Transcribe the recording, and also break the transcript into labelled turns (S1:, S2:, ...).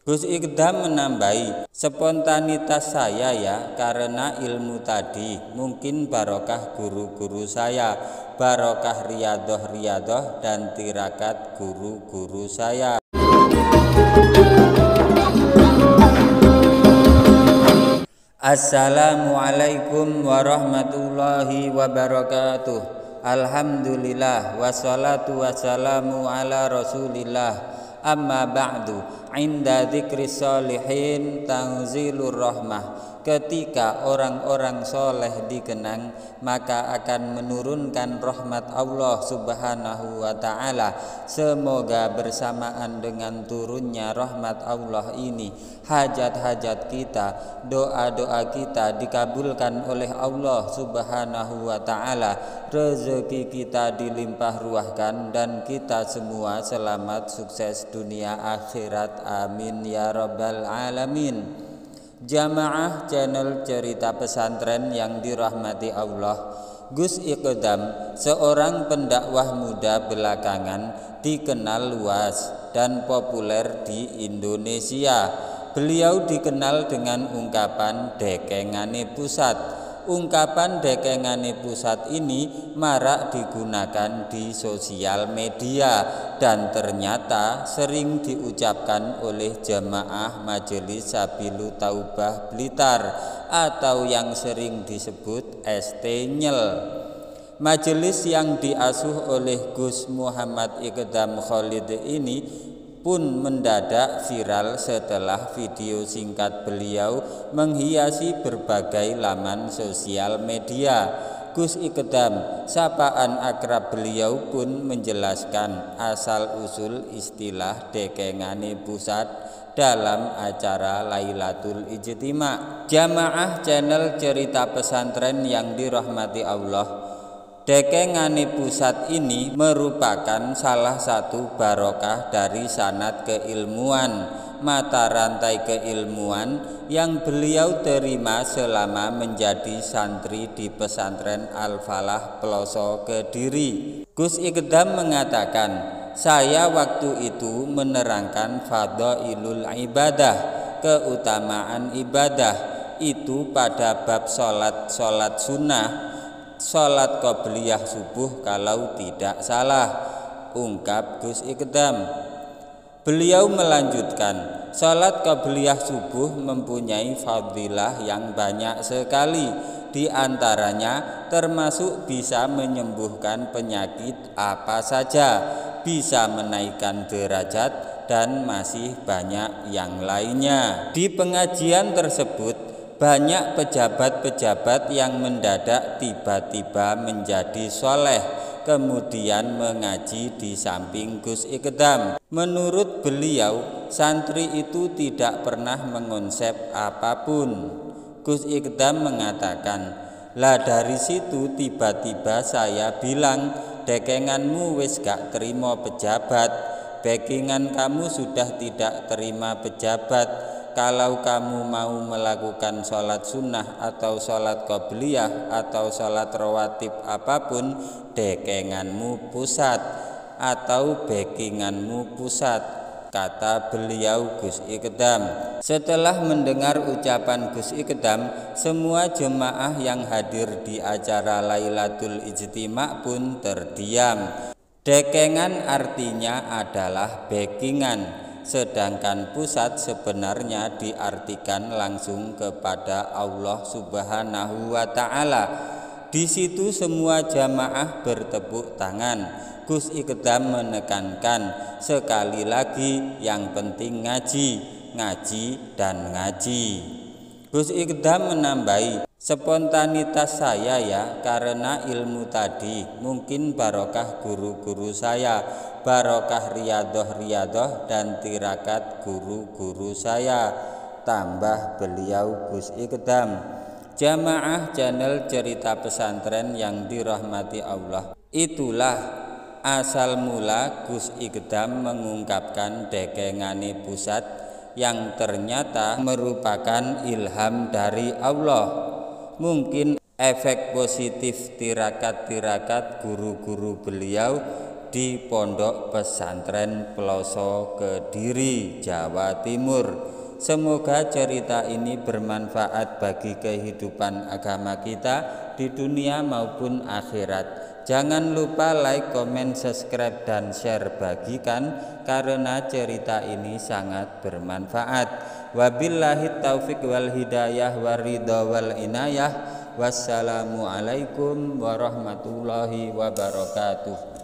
S1: Gus Ikdam menambahi, spontanitas saya ya karena ilmu tadi, mungkin barokah guru-guru saya, barokah riyadoh dan tirakat guru-guru saya. Assalamualaikum warahmatullahi wabarakatuh. Alhamdulillah wassalatu wassalamu ala rasulillah. Amma ba'du, inda dzikri sholihin tanzilur rahmah. Ketika orang-orang soleh dikenang, maka akan menurunkan rahmat Allah subhanahu wa ta'ala. Semoga bersamaan dengan turunnya rahmat Allah ini, hajat-hajat kita, doa-doa kita dikabulkan oleh Allah subhanahu wa ta'ala, rezeki kita dilimpah ruahkan, dan kita semua selamat sukses dunia akhirat, amin ya rabbal alamin. Jamaah channel cerita pesantren yang dirahmati Allah, Gus Ikdam, seorang pendakwah muda belakangan, dikenal luas dan populer di Indonesia. Beliau dikenal dengan ungkapan dekengane pusat. Ungkapan dekengane pusat ini marak digunakan di sosial media dan ternyata sering diucapkan oleh jamaah Majelis Sabilu Taubah Blitar atau yang sering disebut ST-Nyel. Majelis yang diasuh oleh Gus Muhammad Ikdam Khalid ini pun mendadak viral setelah video singkat beliau menghiasi berbagai laman sosial media. Gus Ikdam, sapaan akrab beliau, pun menjelaskan asal-usul istilah dekengane pusat dalam acara Lailatul Ijtima. Jamaah channel cerita pesantren yang dirahmati Allah, dekengane pusat ini merupakan salah satu barokah dari sanad keilmuan, mata rantai keilmuan yang beliau terima selama menjadi santri di pesantren Al-Falah Peloso Kediri. Gus Ikdam mengatakan, saya waktu itu menerangkan fadhailul ibadah, keutamaan ibadah itu pada bab sholat sunnah, sholat qobliyah subuh kalau tidak salah, ungkap Gus Ikdam. Beliau melanjutkan, sholat qobliyah subuh mempunyai fadilah yang banyak sekali. Di antaranya termasuk bisa menyembuhkan penyakit apa saja, bisa menaikkan derajat, dan masih banyak yang lainnya. Di pengajian tersebut banyak pejabat-pejabat yang mendadak tiba-tiba menjadi soleh, kemudian mengaji di samping Gus Ikdam. Menurut beliau, santri itu tidak pernah mengonsep apapun. Gus Ikdam mengatakan, lah dari situ tiba-tiba saya bilang, dekenganmu wis gak terima pejabat, backingan kamu sudah tidak terima pejabat. Kalau kamu mau melakukan sholat sunnah atau sholat qobliyah atau sholat rawatib apapun, dekenganmu pusat atau backinganmu pusat, kata beliau Gus Ikdam. Setelah mendengar ucapan Gus Ikdam, semua jemaah yang hadir di acara Lailatul Ijtima pun terdiam. Dekengan artinya adalah backingan, sedangkan pusat sebenarnya diartikan langsung kepada Allah Subhanahu wa ta'ala. Di situ semua jamaah bertepuk tangan. Gus Ikdam menekankan, sekali lagi yang penting ngaji, ngaji dan ngaji. Gus Ikdam menambahi, spontanitas saya ya karena ilmu tadi, mungkin barokah guru-guru saya, barokah riyadoh dan tirakat guru-guru saya, tambah beliau Gus Ikdam. Jamaah channel cerita pesantren yang dirahmati Allah, itulah asal mula Gus Ikdam mengungkapkan dekengane pusat yang ternyata merupakan ilham dari Allah. Mungkin efek positif tirakat-tirakat guru-guru beliau di Pondok Pesantren Peloso Kediri, Jawa Timur. Semoga cerita ini bermanfaat bagi kehidupan agama kita di dunia maupun akhirat. Jangan lupa like, komen, subscribe, dan share, bagikan karena cerita ini sangat bermanfaat. Wabillahi taufik wal hidayah waridha wal inayah. Wassalamualaikum warahmatullahi wabarakatuh.